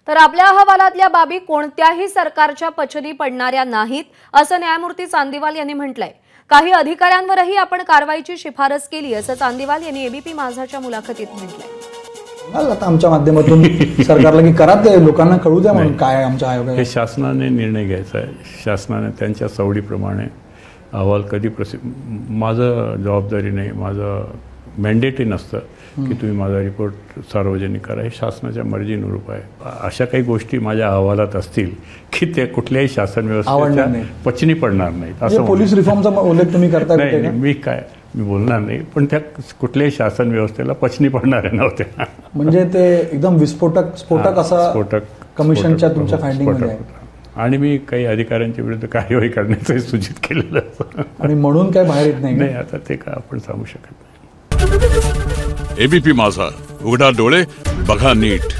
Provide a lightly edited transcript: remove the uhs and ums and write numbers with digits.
तर आपल्या अहवालातल्या बाबी कोणत्याही सरकारच्या पचनी पडणाऱ्या नाहीत, असं न्यायमूर्ती चांदीवाल यांनी म्हटलंय. काही अधिकाऱ्यांवरही आपण कारवाईची शिफारस केली, असं चांदीवाल यांनी एबीपी माझाच्या मुलाखतीत म्हटलंय. आता आमच्या माध्यमातून सरकारला की करा, ते लोकांना कळू द्या म्हणून काय आमच्या आयोगाने. हे शासनाने निर्णय घ्यायचा आहे. शासनाने त्यांच्या सवडीप्रमाणे अहवाल कधी माझं जबाबदारी नाही, माझं मॅन्डेटही नसतं की तुम्ही माझा रिपोर्ट सार्वजनिक करा. हे शासनाच्या मर्जीनुरूप आहे. अशा काही गोष्टी माझ्या अहवालात असतील की त्या कुठल्याही शासन व्यवस्थेच्या पचनी पडणार नाहीत. असं पोलीस रिफॉर्मचा उल्लेख तुम्ही करता? नाही, मी बोलणार नाही, पण त्या कुठल्याही शासन व्यवस्थेला पचनी पडणाऱ्या नव्हत्या. म्हणजे ते एकदम स्फोटक असा कमिशनच्या तुमच्या फाइंडिंगमध्ये आहे. आणि मी काही अधिकाऱ्यांच्या विरुद्ध कार्यवाही करण्याचं सूचित केलेलं आणि म्हणून काय बाहेर येत नाही. आता ते काय आपण सांगू शकत नाही. एबीपी माझा, उघडा डोळे बघा नीट.